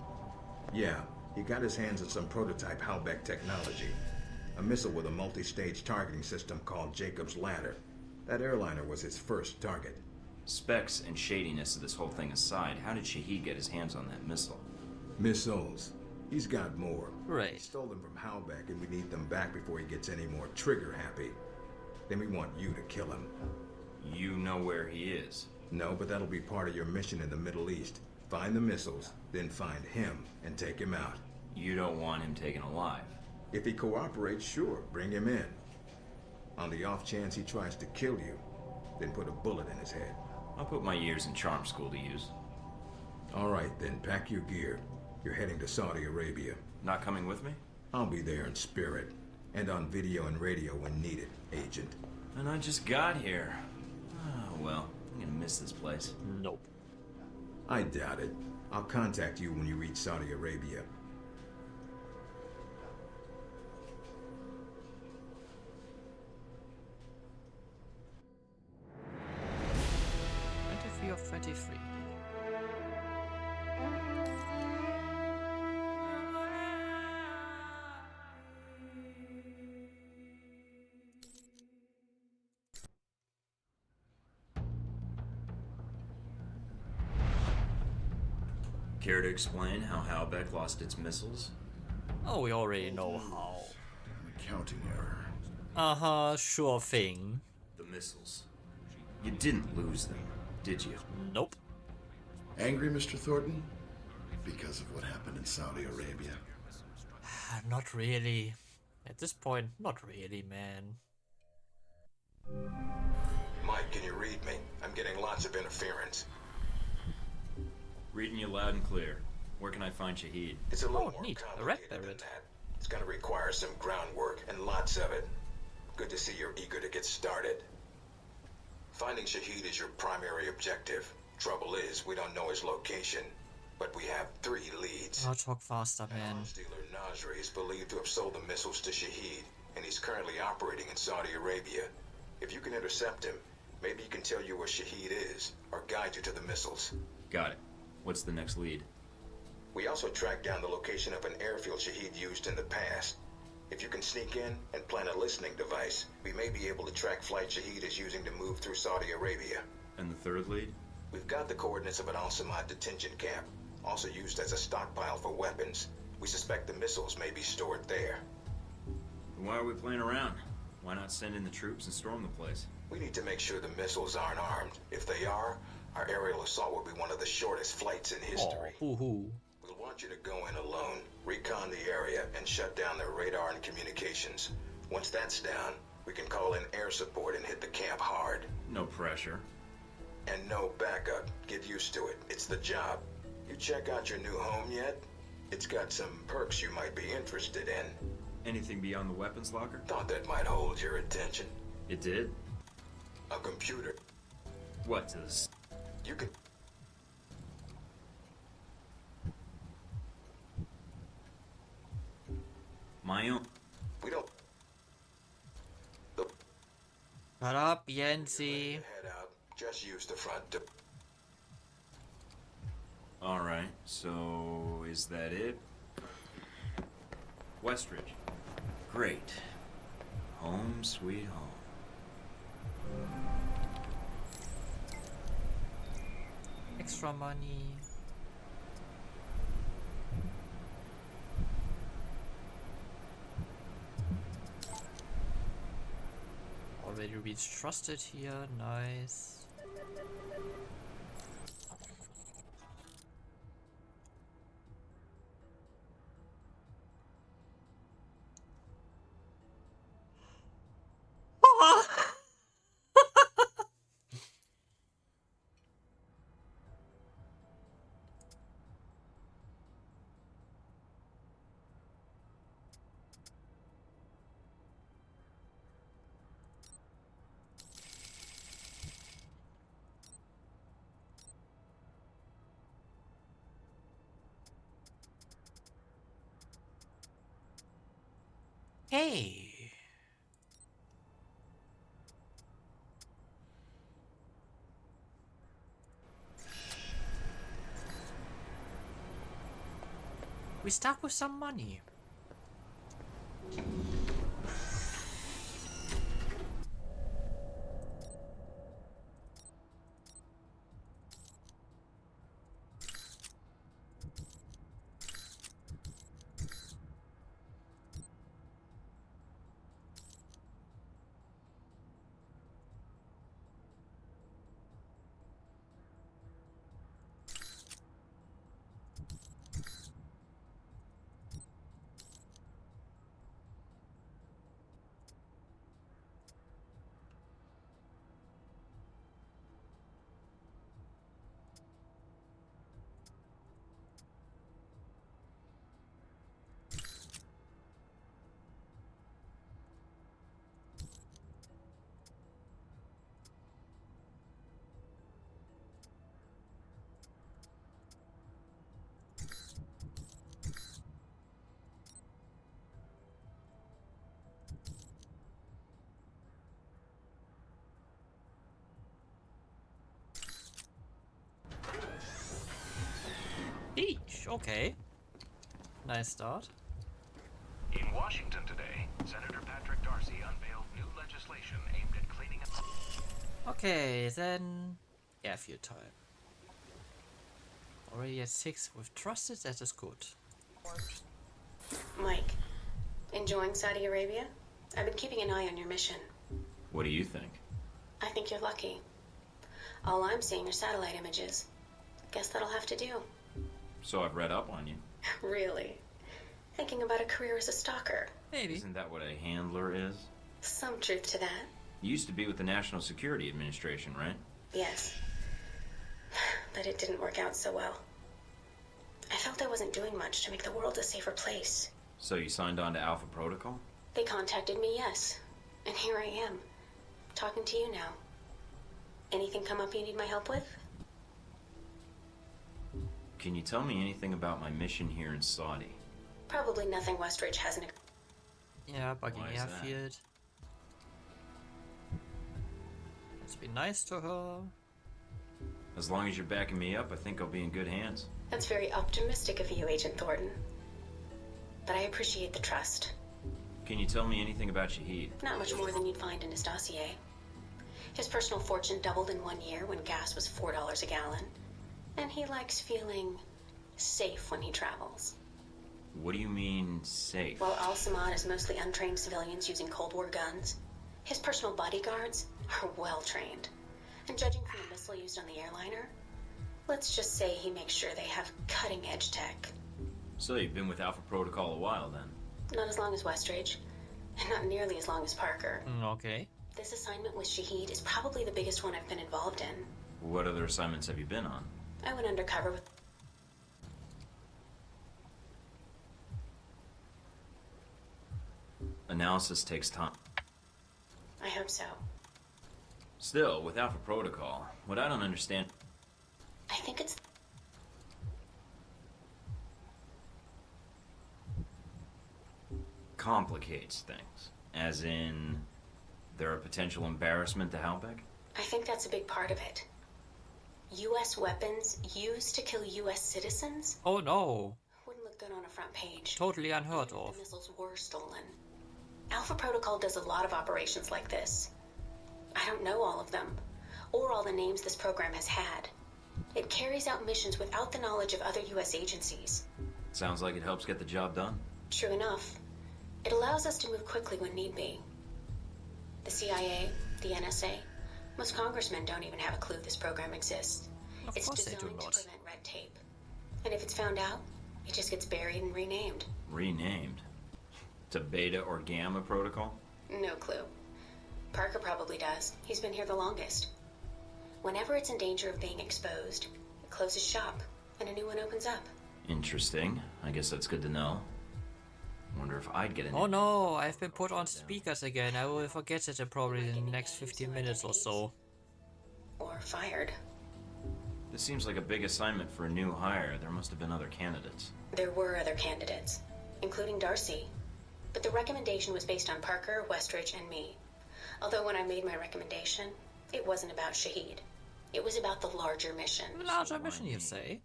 Yeah, he got his hands on some prototype Halbeck technology. A missile with a multi-stage targeting system called Jacob's Ladder. That airliner was his first target. Specs and shadiness of this whole thing aside, how did Shahid get his hands on that missile? Missiles. He's got more. Right. He stole them from Halbeck, and we need them back before he gets any more trigger-happy. Then we want you to kill him. You know where he is? No, but that'll be part of your mission in the Middle East. Find the missiles, then find him and take him out. You don't want him taken alive? If he cooperates, sure, bring him in. On the off chance he tries to kill you, then put a bullet in his head. I'll put my years in charm school to use. All right, then pack your gear. You're heading to Saudi Arabia. Not coming with me? I'll be there in spirit, and on video and radio when needed, Agent. And I just got here. Oh, well, I'm gonna miss this place. Nope. I doubt it. I'll contact you when you reach Saudi Arabia. Of 23. Care to explain how Halbeck lost its missiles? Oh, we already know how. An accounting error. Uh-huh, sure thing. The missiles. You didn't lose them, did you? Nope. Angry, Mr. Thornton? Because of what happened in Saudi Arabia? Not really. At this point, not really, man. Mike, can you read me? I'm getting lots of interference. Reading you loud and clear. Where can I find Shahid? It's a little more neat. complicated than that. It's gonna require some groundwork, and lots of it. Good to see you're eager to get started. Finding Shahid is your primary objective. Trouble is, we don't know his location, but we have 3 leads. Oh, talk faster, man. Arms dealer Nasri is believed to have sold the missiles to Shahid, and he's currently operating in Saudi Arabia. If you can intercept him, maybe he can tell you where Shahid is, or guide you to the missiles. Got it. What's the next lead? We also tracked down the location of an airfield Shahid used in the past. If you can sneak in and plant a listening device, we may be able to track flight Shahid is using to move through Saudi Arabia. And the third lead? We've got the coordinates of an Al-Samad detention camp, also used as a stockpile for weapons. We suspect the missiles may be stored there. Why are we playing around? Why not send in the troops and storm the place? We need to make sure the missiles aren't armed. If they are, our aerial assault will be one of the shortest flights in history. Oh, hoo-hoo. We'll want you to go in alone, recon the area, and shut down their radar and communications. Once that's down, we can call in air support and hit the camp hard. No pressure. And no backup. Get used to it. It's the job. You check out your new home yet? It's got some perks you might be interested in. Anything beyond the weapons locker? Thought that might hold your attention. It did? A computer. What does... You can... My own... We don't... Shut up, Yancy. Head out. Just use the front door. Alright, so is that it? Westridge. Great. Home sweet home. Extra money. Already reached trusted here, nice. Hey. We start with some money. Each, okay. Nice start. In Washington today, Senator Patrick Darcy unveiled new legislation aimed at cleaning up... Okay, then airfield time. Already at 6 with trusted, that is good. Mike, enjoying Saudi Arabia? I've been keeping an eye on your mission. What do you think? I think you're lucky. All I'm seeing are satellite images. Guess that'll have to do. So I've read up on you. Really? Thinking about a career as a stalker? Maybe. Isn't that what a handler is? Some truth to that. You used to be with the National Security Administration, right? Yes. But it didn't work out so well. I felt I wasn't doing much to make the world a safer place. So you signed on to Alpha Protocol? They contacted me, yes. And here I am, talking to you now. Anything come up you need my help with? Can you tell me anything about my mission here in Saudi? Probably nothing Westridge hasn't... Yeah, bugging Why is that? airfield. Let's be nice to her. As long as you're backing me up, I think I'll be in good hands. That's very optimistic of you, Agent Thornton. But I appreciate the trust. Can you tell me anything about Shahid? Not much more than you'd find in his dossier. His personal fortune doubled in 1 year when gas was $4 a gallon. And he likes feeling safe when he travels. What do you mean, safe? While Al-Samad is mostly untrained civilians using Cold War guns, his personal bodyguards are well trained. And judging from the missile used on the airliner, let's just say he makes sure they have cutting-edge tech. So you've been with Alpha Protocol a while, then? Not as long as Westridge, and not nearly as long as Parker. Okay. This assignment with Shahid is probably the biggest one I've been involved in. What other assignments have you been on? I went undercover with... Analysis takes time. I hope so. Still, with Alpha Protocol, what I don't understand... I think it's... complicates things. As in, they're a potential embarrassment to Halbeck? I think that's a big part of it. U.S. weapons used to kill U.S. citizens? Oh no. Wouldn't look good on a front page. Totally unheard of. The missiles were stolen. Alpha Protocol does a lot of operations like this. I don't know all of them, or all the names this program has had. It carries out missions without the knowledge of other U.S. agencies. Sounds like it helps get the job done. True enough. It allows us to move quickly when need be. The CIA, the NSA, most congressmen don't even have a clue this program exists. Of It's course they designed do to not. prevent red tape. And if it's found out, it just gets buried and renamed. Renamed? To Beta or Gamma Protocol? No clue. Parker probably does. He's been here the longest. Whenever it's in danger of being exposed, it closes shop, and a new one opens up. Interesting. I guess that's good to know. Wonder if I'd get in. Oh no, I've been put on speakers again. I will forget it in probably the next 15 minutes or so. Or fired. This seems like a big assignment for a new hire. There must have been other candidates. There were other candidates, including Darcy. But the recommendation was based on Parker, Westridge, and me. Although when I made my recommendation, it wasn't about Shahid. It was about the larger mission. The larger mission, you say?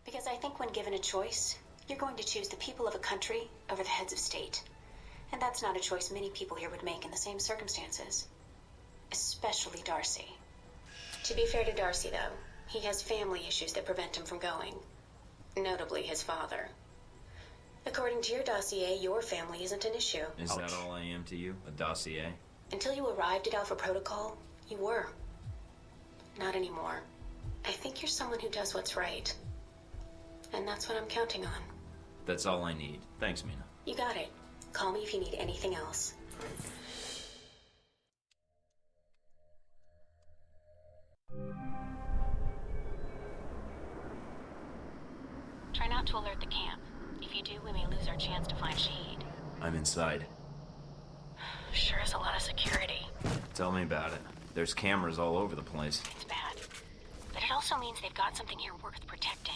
Because I think when given a choice, you're going to choose the people of a country over the heads of state. And that's not a choice many people here would make in the same circumstances. Especially Darcy. To be fair to Darcy, though, he has family issues that prevent him from going. Notably his father. According to your dossier, your family isn't an issue. Is that all I am to you? A dossier? Until you arrived at Alpha Protocol, you were. Not anymore. I think you're someone who does what's right. And that's what I'm counting on. That's all I need. Thanks, Mina. You got it. Call me if you need anything else. Try not to alert the camp. If you do, we may lose our chance to find Shahid. I'm inside. Sure is a lot of security. Tell me about it. There's cameras all over the place. It's bad. But it also means they've got something here worth protecting.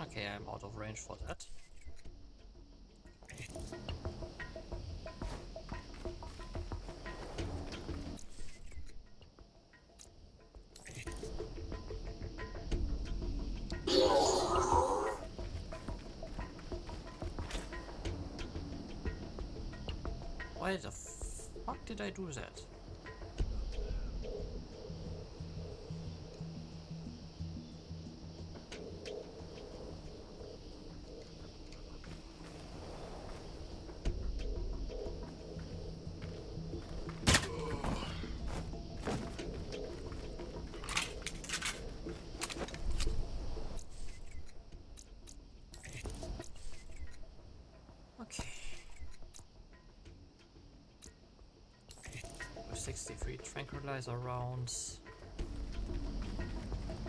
Okay, I'm out of range for that. Why the fuck did I do that? Okay. 63 tranquilizer rounds.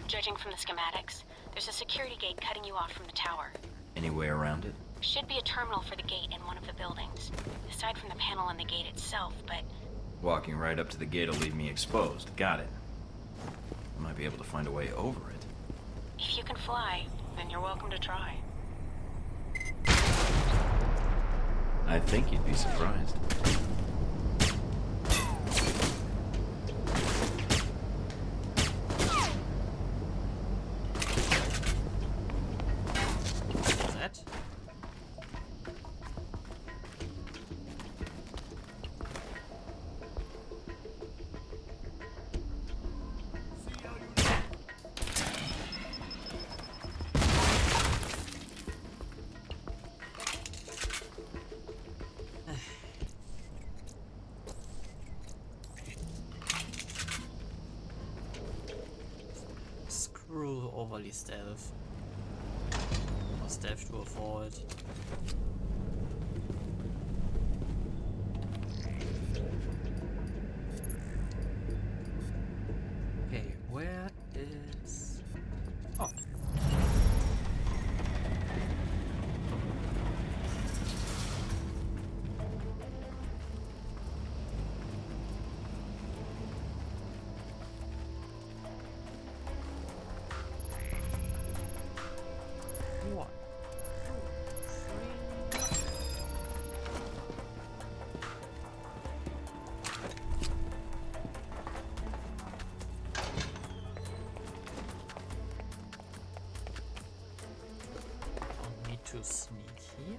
Judging from the schematics, there's a security gate cutting you off from the tower. Any way around it? Should be a terminal for the gate in one of the buildings, aside from the panel on the gate itself, but... Walking right up to the gate will leave me exposed. Got it. I might be able to find a way over it. if you can fly, then you're welcome to try. I think you'd be surprised. That? Screw overly stealth. Or stealth to avoid. Okay, where is... Oh. to sneak here.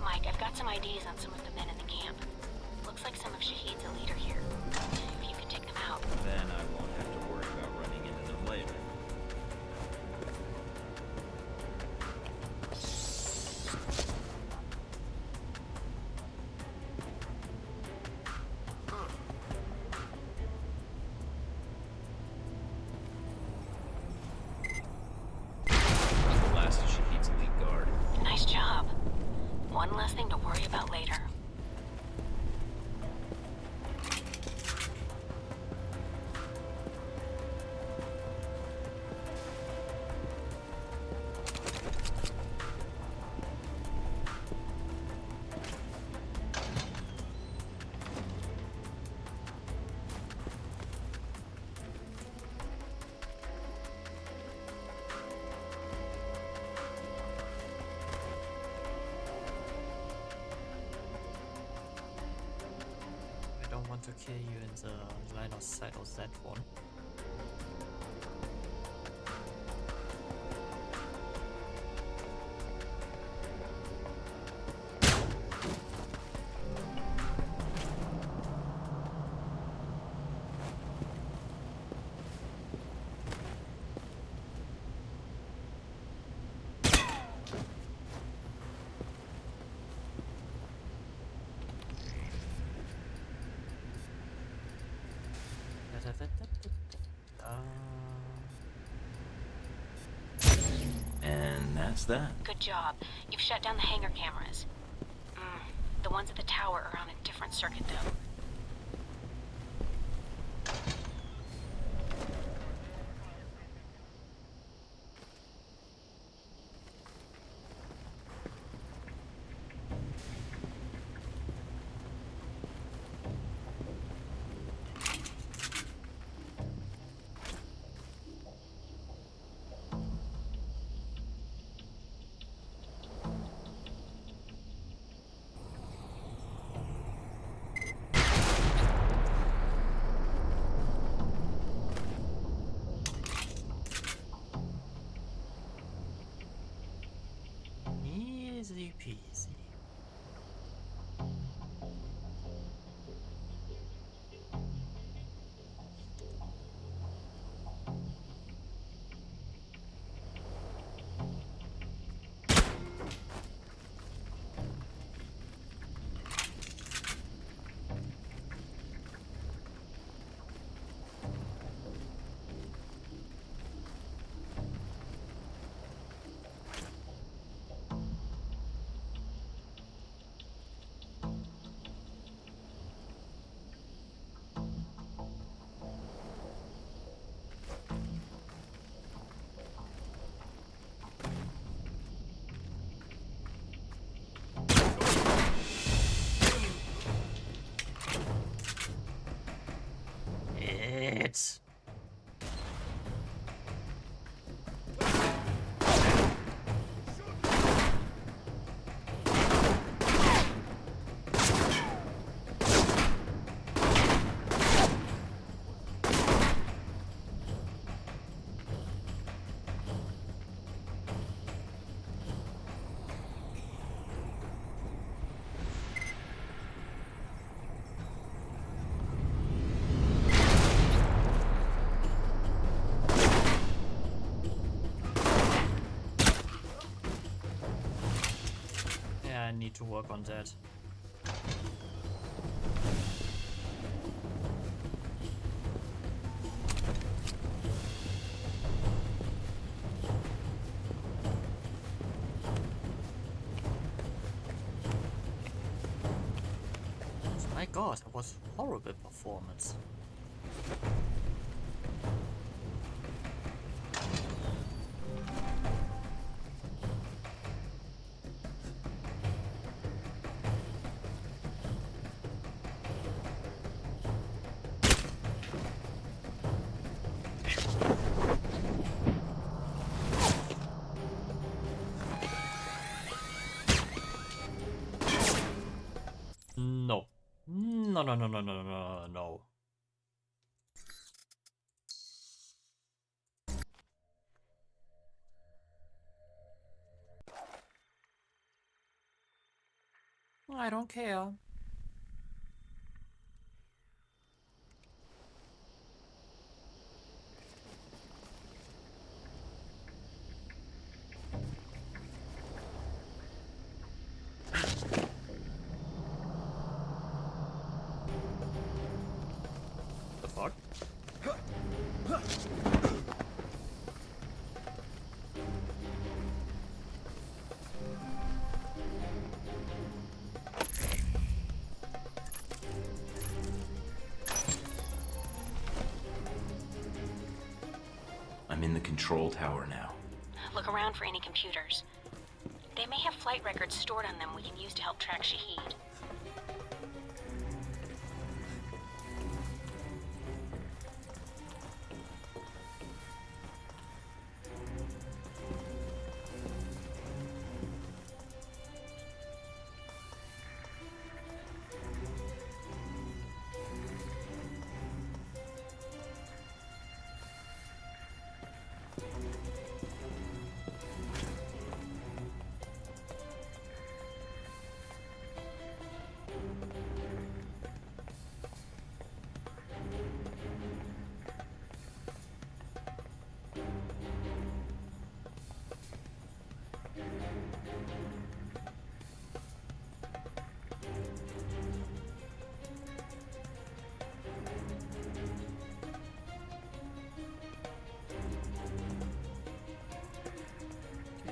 Mike, I've got some IDs on some of the men in the camp. Looks like some of Shahid's a leader here. If you can take them out. Then I won't have to worry about running into them later. Last of Shahid's elite guard. Nice job. One less thing to worry about later. I don't want to kill you in the line of sight of that one. And that's that. Good job. You've shut down the hangar cameras. The ones at the tower are on a different circuit, though. Easy peasy. It's I need to work on that. My god, that was horrible performance. No. No. I don't care. The fuck? I'm in the control tower now. Look around for any computers. They may have flight records stored on them we can use to help track Shahid.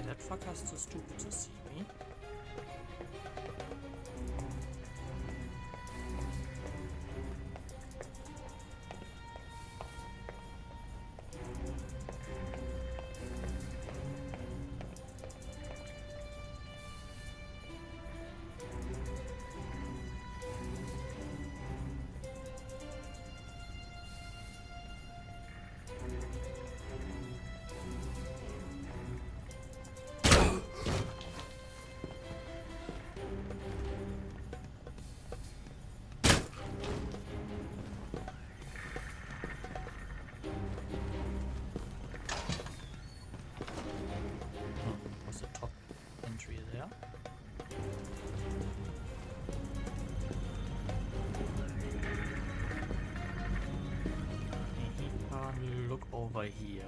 That fucker's too stupid to see me. Was the top entry there? Look over here.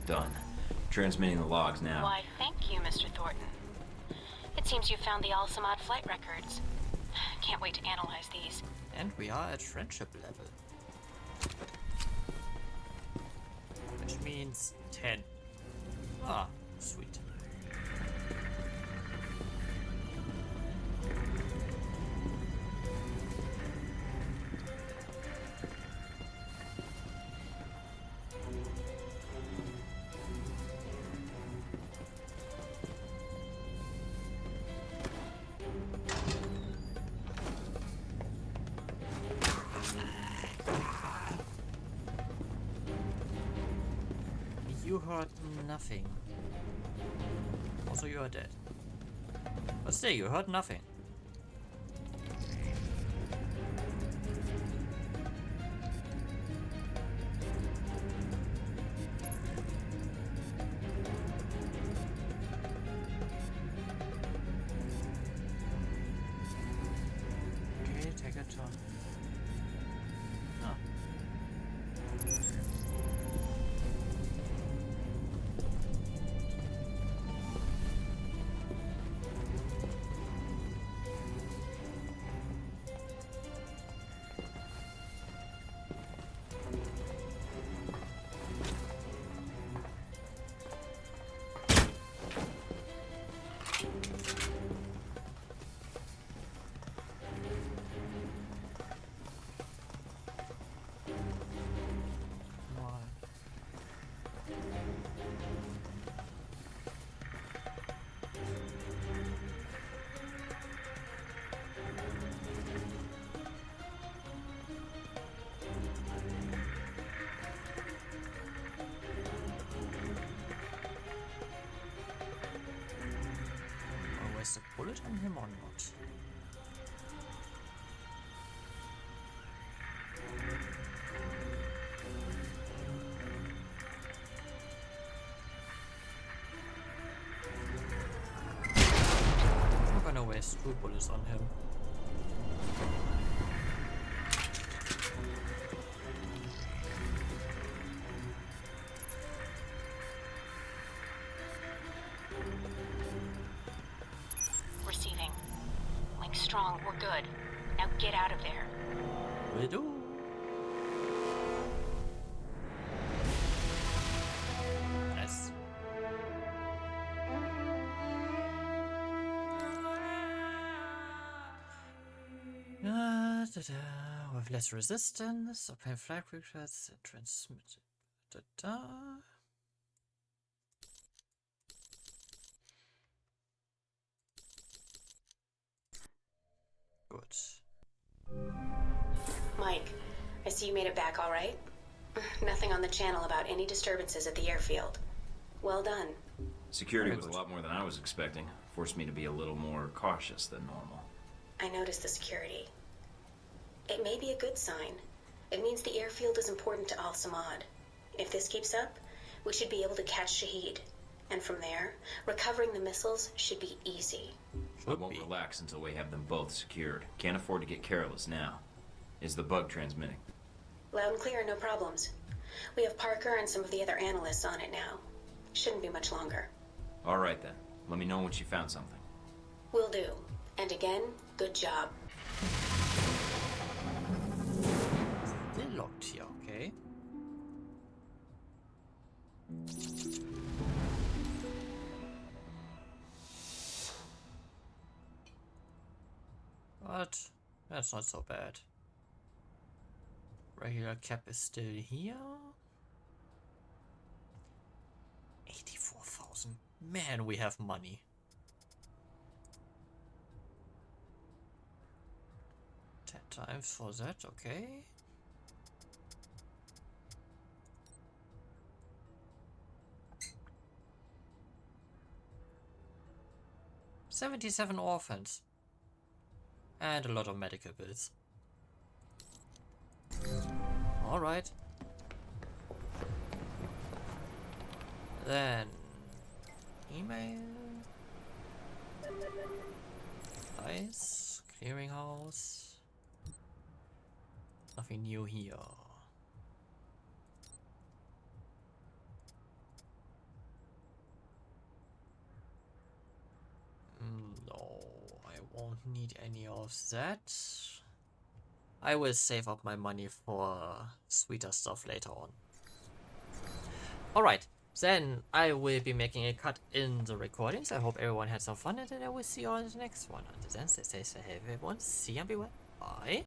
Done. Transmitting the logs now. Why, thank you, Mr. Thornton. It seems you found the Al-Samad flight records. Can't wait to analyze these. And we are at friendship level. Which means 10. Ah, sweet. You heard nothing. Also, you are dead. But still, you heard nothing. Okay, take a turn. Ah. there's a bullet on him or not. I'm gonna waste 2 bullets on him. Receiving. Link strong, we're good. Now get out of there. We do. Nice. With less resistance, obtain flag requests, transmit. Good. Mike, I see you made it back all right. Nothing on the channel about any disturbances at the airfield. Well done. Security was a lot more than I was expecting. Forced me to be a little more cautious than normal. I noticed the security. It may be a good sign. It means the airfield is important to Al-Samad. If this keeps up, we should be able to catch Shahid. And from there, recovering the missiles should be easy. I won't relax until we have them both secured. Can't afford to get careless now. Is the bug transmitting? Loud and clear, no problems. We have Parker and some of the other analysts on it now. Shouldn't be much longer. All right then. Let me know once you found something. Will do. And again, good job. Still locked here, okay. But that's not so bad. Regular cap is still here. 84,000. Man, we have money. 10 times for that, okay. $77 orphans. And a lot of medical bills. Alright. Then email. Nice. Clearinghouse. Nothing new here. No, I won't need any of that. I will save up my money for sweeter stuff later on. Alright, then I will be making a cut in the recordings. I hope everyone had some fun, and then I will see you on the next one. Until then, stay safe everyone. See you and be well. Bye.